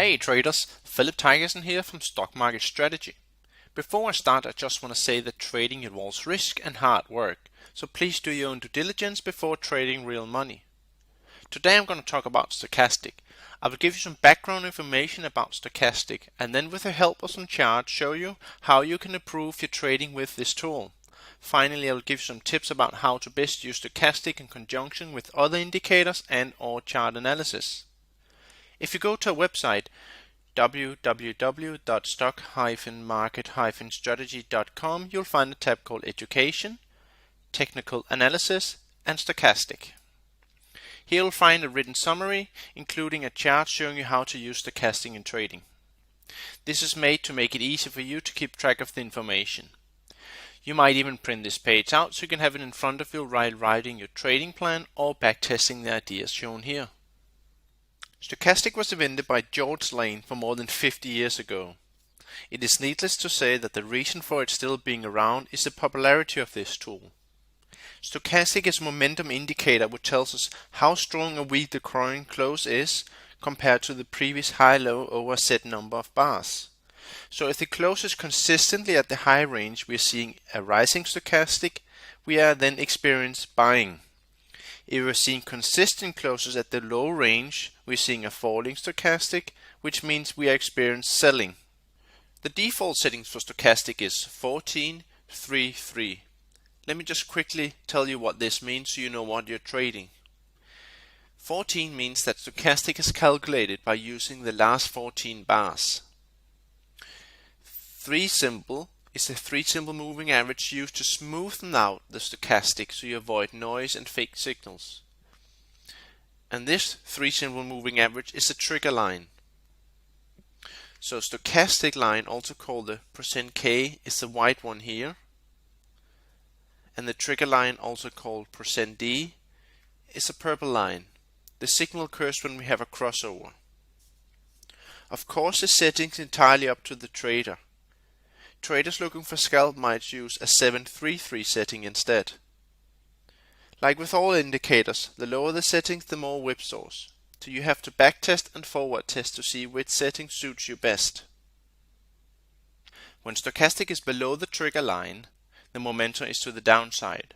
Hey traders, Philip Tigerson here from Stock Market Strategy. Before I start, I just want to say that trading involves risk and hard work, so please do your own due diligence before trading real money. Today I'm going to talk about Stochastic. I will give you some background information about Stochastic and then with the help of some charts show you how you can improve your trading with this tool. Finally, I will give you some tips about how to best use Stochastic in conjunction with other indicators and or chart analysis. If you go to our website www.stock-market-strategy.com, you'll find a tab called Education, Technical Analysis and Stochastic. Here you'll find a written summary, including a chart showing you how to use stochastic in trading. This is made to make it easy for you to keep track of the information. You might even print this page out so you can have it in front of you while writing your trading plan or backtesting the ideas shown here. Stochastic was invented by George Lane for more than 50 years ago. It is needless to say that the reason for it still being around is the popularity of this tool. Stochastic is a momentum indicator which tells us how strong or weak the current close is compared to the previous high-low over a set number of bars. So if the close is consistently at the high range, we are seeing a rising stochastic, we are then experiencing buying. If we're seeing consistent closes at the low range, we're seeing a falling stochastic, which means we are experiencing selling. The default settings for stochastic is 14-3-3. Let me just quickly tell you what this means so you know what you're trading. 14 means that stochastic is calculated by using the last 14 bars. 3 symbol is a 3 symbol moving average used to smoothen out the stochastic so you avoid noise and fake signals. And this 3 symbol moving average is a trigger line. So stochastic line, also called the %K, is the white one here. And the trigger line, also called %D, is a purple line. The signal occurs when we have a crossover. Of course, the settings entirely up to the trader. Traders looking for scalp might use a 7-3-3 setting instead. Like with all indicators, the lower the settings, the more whipsaws. So you have to backtest and forward test to see which setting suits you best. When stochastic is below the trigger line, the momentum is to the downside.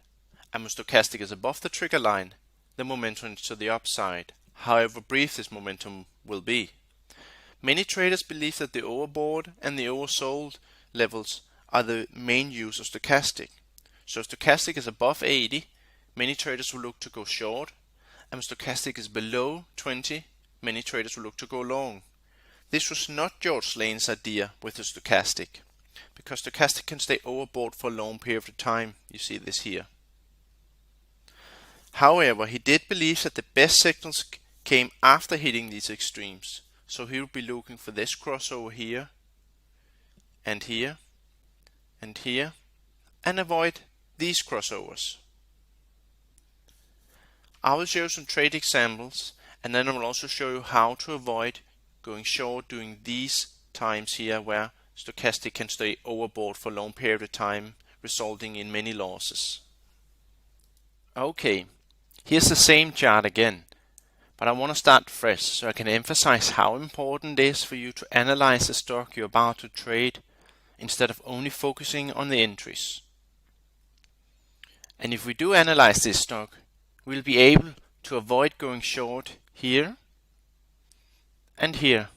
And when stochastic is above the trigger line, the momentum is to the upside, however brief this momentum will be. Many traders believe that the overbought and the oversold levels are the main use of stochastic. So stochastic is above 80, many traders will look to go short, and when stochastic is below 20, many traders will look to go long. This was not George Lane's idea with the stochastic, because stochastic can stay overbought for a long period of time. You see this here. However, he did believe that the best signals came after hitting these extremes, so he would be looking for this crossover here, and here, and here, and avoid these crossovers. I will show you some trade examples, and then I will also show you how to avoid going short during these times here where stochastic can stay overbought for a long period of time, resulting in many losses. Okay, here's the same chart again, but I want to start fresh so I can emphasize how important it is for you to analyze the stock you're about to trade instead of only focusing on the entries. And if we do analyze this stock, we'll be able to avoid going short here and here,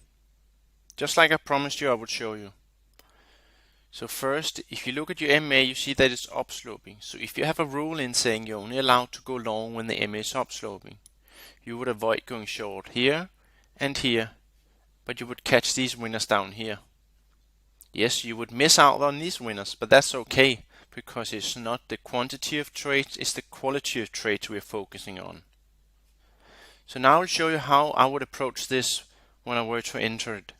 just like I promised you I would show you. So first, if you look at your MA, you see that it's upsloping. So if you have a rule in saying you're only allowed to go long when the MA is upsloping, you would avoid going short here and here, but you would catch these winners down here. Yes, you would miss out on these winners, but that's okay, because it's not the quantity of trades, it's the quality of trades we're focusing on. So now I'll show you how I would approach this when I were to enter it.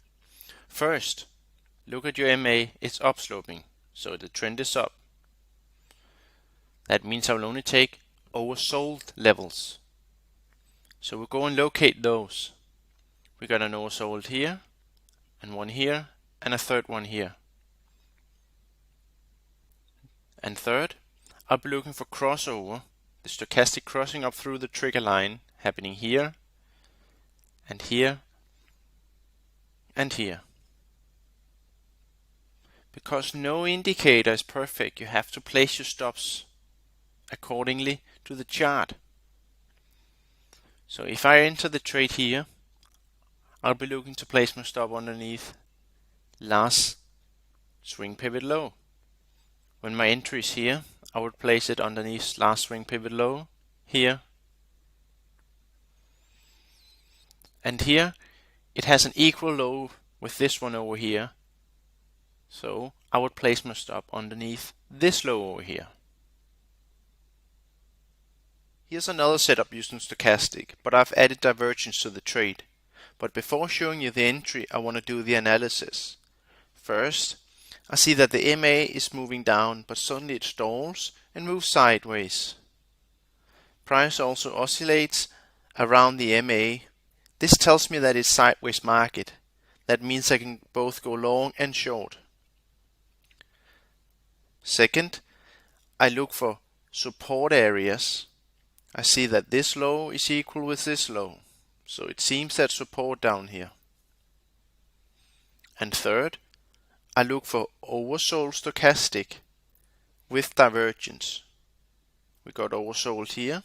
First, look at your MA, it's upsloping, so the trend is up. That means I will only take oversold levels. So we'll go and locate those. We got an oversold here, and one here, and a third one here. And third, I'll be looking for crossover, the stochastic crossing up through the trigger line happening here and here and here. Because no indicator is perfect, you have to place your stops accordingly to the chart. So if I enter the trade here, I'll be looking to place my stop underneath last swing pivot low. When my entry is here, I would place it underneath last swing pivot low here. And here it has an equal low with this one over here. So I would place my stop underneath this low over here. Here's another setup using Stochastic, but I've added divergence to the trade. But before showing you the entry, I want to do the analysis. First, I see that the MA is moving down, but suddenly it stalls and moves sideways. Price also oscillates around the MA. This tells me that it's sideways market. That means I can both go long and short. Second, I look for support areas. I see that this low is equal with this low. So it seems that support down here. And third, I look for oversold stochastic with divergence. We got oversold here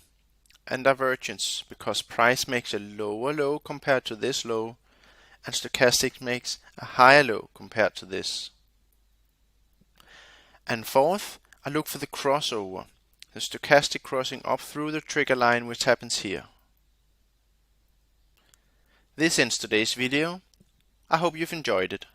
and divergence because price makes a lower low compared to this low and stochastic makes a higher low compared to this. And fourth, I look for the crossover, the stochastic crossing up through the trigger line, which happens here. This ends today's video. I hope you've enjoyed it.